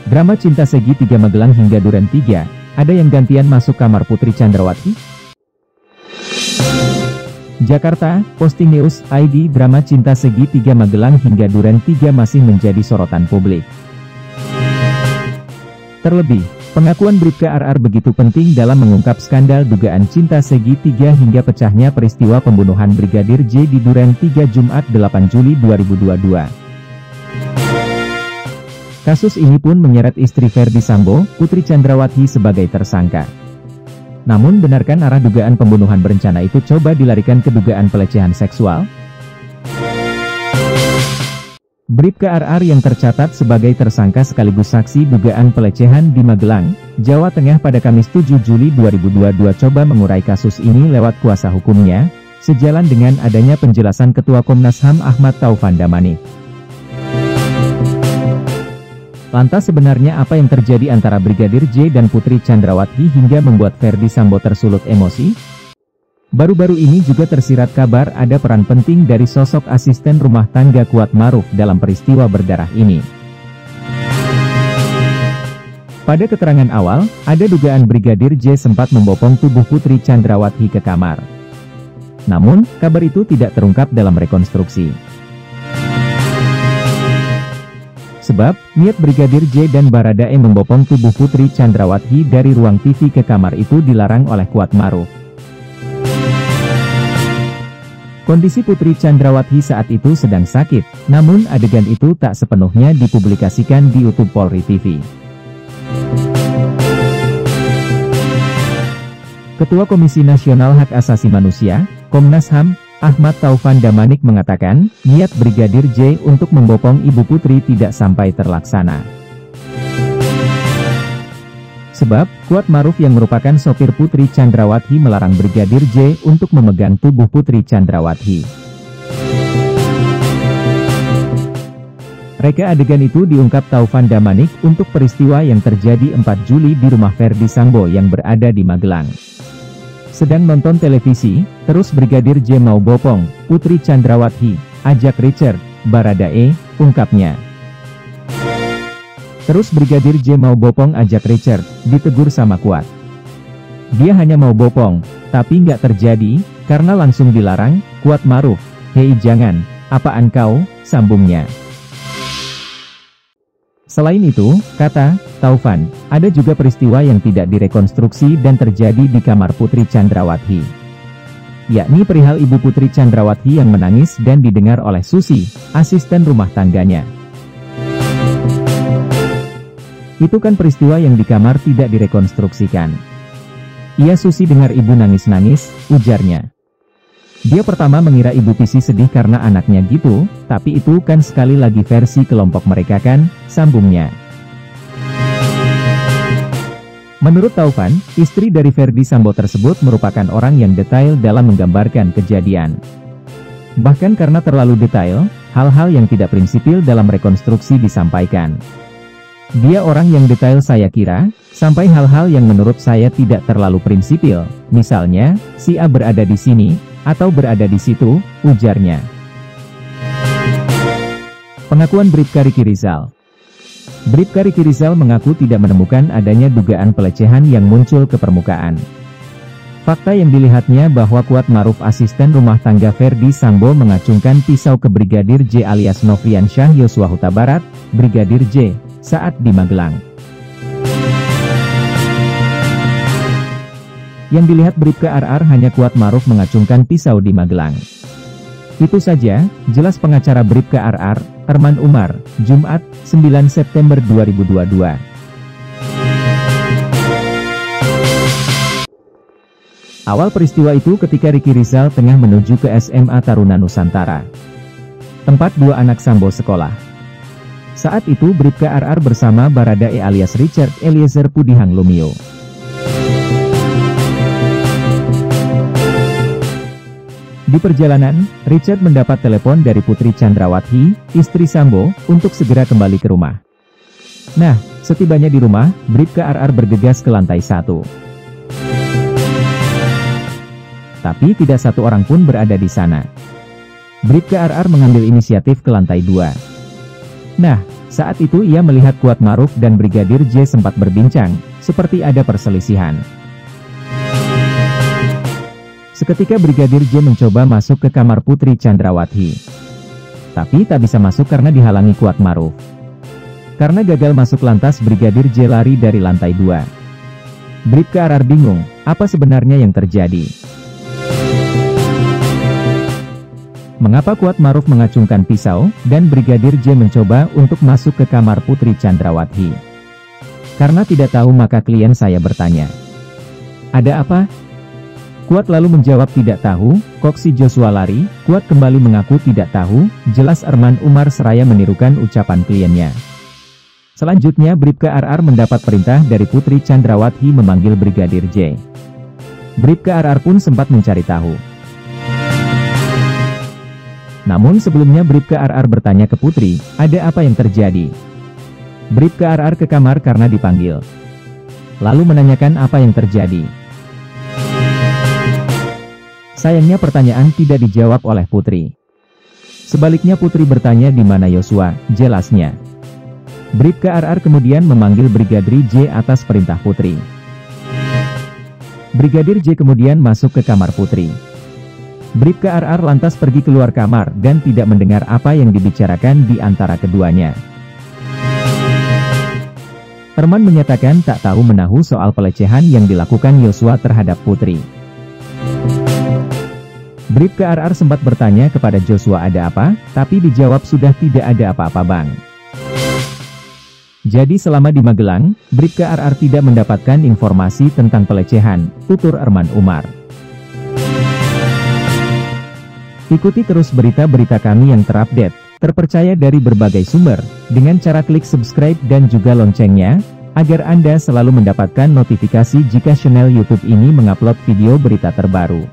Drama cinta segitiga Magelang hingga Duren 3, ada yang gantian masuk kamar Putri Chandrawati? Jakarta, Posting News ID. Drama cinta segitiga Magelang hingga Duren 3 masih menjadi sorotan publik. Terlebih, pengakuan Bribka RR begitu penting dalam mengungkap skandal dugaan cinta segitiga hingga pecahnya peristiwa pembunuhan Brigadir J di Duren 3 Jumat 8 Juli 2022. Kasus ini pun menyeret istri Ferdy Sambo, Putri Chandrawati sebagai tersangka. Namun benarkan arah dugaan pembunuhan berencana itu coba dilarikan ke dugaan pelecehan seksual? Bribka RR yang tercatat sebagai tersangka sekaligus saksi dugaan pelecehan di Magelang, Jawa Tengah pada Kamis 7 Juli 2022 coba mengurai kasus ini lewat kuasa hukumnya, sejalan dengan adanya penjelasan Ketua Komnas HAM Ahmad Taufan Damanik. Lantas sebenarnya apa yang terjadi antara Brigadir J dan Putri Chandrawati hingga membuat Ferdy Sambo tersulut emosi? Baru-baru ini juga tersirat kabar ada peran penting dari sosok asisten rumah tangga Kuat Maruf dalam peristiwa berdarah ini. Pada keterangan awal, ada dugaan Brigadir J sempat membopong tubuh Putri Chandrawati ke kamar. Namun, kabar itu tidak terungkap dalam rekonstruksi. Sebab, niat Brigadir J dan Baradae membopong tubuh Putri Chandrawati dari ruang TV ke kamar itu dilarang oleh Kuat Maruf. Kondisi Putri Chandrawati saat itu sedang sakit, namun adegan itu tak sepenuhnya dipublikasikan di YouTube Polri TV. Ketua Komisi Nasional Hak Asasi Manusia, Komnas HAM, Ahmad Taufan Damanik mengatakan, niat Brigadir J untuk membopong Ibu Putri tidak sampai terlaksana. Sebab, Kuat Maruf yang merupakan sopir Putri Chandrawati melarang Brigadir J untuk memegang tubuh Putri Chandrawati. Reka adegan itu diungkap Taufan Damanik untuk peristiwa yang terjadi 4 Juli di rumah Ferdy Sambo yang berada di Magelang. Sedang nonton televisi, terus Brigadir J mau bopong Putri Chandrawati, ajak Richard, Baradae, ungkapnya. Terus Brigadir J mau bopong ajak Richard, ditegur sama Kuat. Dia hanya mau bopong, tapi nggak terjadi, karena langsung dilarang, Kuat Maruf, hei jangan, apaan kau, sambungnya. Selain itu, kata Taufan, ada juga peristiwa yang tidak direkonstruksi dan terjadi di kamar Putri Chandrawati. Yakni perihal Ibu Putri Chandrawati yang menangis dan didengar oleh Susi, asisten rumah tangganya. Itu kan peristiwa yang di kamar tidak direkonstruksikan. Iya Susi dengar ibu nangis-nangis, ujarnya. Dia pertama mengira Ibu Pisi sedih karena anaknya gitu, tapi itu kan sekali lagi versi kelompok mereka kan, sambungnya. Menurut Taufan, istri dari Ferdy Sambo tersebut merupakan orang yang detail dalam menggambarkan kejadian. Bahkan karena terlalu detail, hal-hal yang tidak prinsipil dalam rekonstruksi disampaikan. Dia orang yang detail saya kira, sampai hal-hal yang menurut saya tidak terlalu prinsipil, misalnya, si A berada di sini, atau berada di situ, ujarnya. Pengakuan Bribka Riki Rizal. Bribka Riki Rizal mengaku tidak menemukan adanya dugaan pelecehan yang muncul ke permukaan. Fakta yang dilihatnya bahwa Kuat Maruf asisten rumah tangga Ferdy Sambo mengacungkan pisau ke Brigadir J alias Nofriansyah Yosua Huta Barat, Brigadir J, saat di Magelang. Yang dilihat Bribka RR hanya Kuat Maruf mengacungkan pisau di Magelang. Itu saja, jelas pengacara Bribka RR, Herman Umar, Jumat, 9 September 2022. Awal peristiwa itu ketika Riki Rizal tengah menuju ke SMA Taruna Nusantara, tempat dua anak Sambo sekolah. Saat itu Bribka RR bersama Baradae alias Richard Eliezer Pudihang Lumiu. Di perjalanan, Richard mendapat telepon dari Putri Chandrawati, istri Sambo, untuk segera kembali ke rumah. Nah, setibanya di rumah, Bribka RR bergegas ke lantai 1. Tapi tidak satu orang pun berada di sana. Bribka RR mengambil inisiatif ke lantai 2. Nah, Saat itu ia melihat Kuatmaruf dan Brigadir J sempat berbincang, seperti ada perselisihan. Seketika Brigadir J mencoba masuk ke kamar Putri Chandrawati. Tapi tak bisa masuk karena dihalangi Kuatmaruf. Karena gagal masuk lantas Brigadir J lari dari lantai 2. Bribka RR bingung, apa sebenarnya yang terjadi? Mengapa Kuatmaruf mengacungkan pisau, dan Brigadir J mencoba untuk masuk ke kamar Putri Chandrawati? Karena tidak tahu maka klien saya bertanya. Ada apa? Kuat lalu menjawab tidak tahu, kok si Joshua lari. Kuat kembali mengaku tidak tahu, jelas Arman Umar seraya menirukan ucapan kliennya. Selanjutnya Bribka RR mendapat perintah dari Putri Chandrawati memanggil Brigadir J. Bribka RR pun sempat mencari tahu. Namun sebelumnya Bribka RR bertanya ke Putri, ada apa yang terjadi? Bribka RR ke kamar karena dipanggil. Lalu menanyakan apa yang terjadi. Sayangnya pertanyaan tidak dijawab oleh Putri. Sebaliknya Putri bertanya di mana Joshua, jelasnya. Bribka RR kemudian memanggil Brigadir J atas perintah Putri. Brigadir J kemudian masuk ke kamar Putri. Bribka RR lantas pergi keluar kamar dan tidak mendengar apa yang dibicarakan di antara keduanya. Arman menyatakan tak tahu menahu soal pelecehan yang dilakukan Joshua terhadap Putri. Bribka RR sempat bertanya kepada Joshua ada apa, tapi dijawab sudah tidak ada apa-apa bang. Jadi selama di Magelang, Bribka RR tidak mendapatkan informasi tentang pelecehan, tutur Arman Umar. Ikuti terus berita-berita kami yang terupdate, terpercaya dari berbagai sumber, dengan cara klik subscribe dan juga loncengnya, agar Anda selalu mendapatkan notifikasi jika channel YouTube ini mengupload video berita terbaru.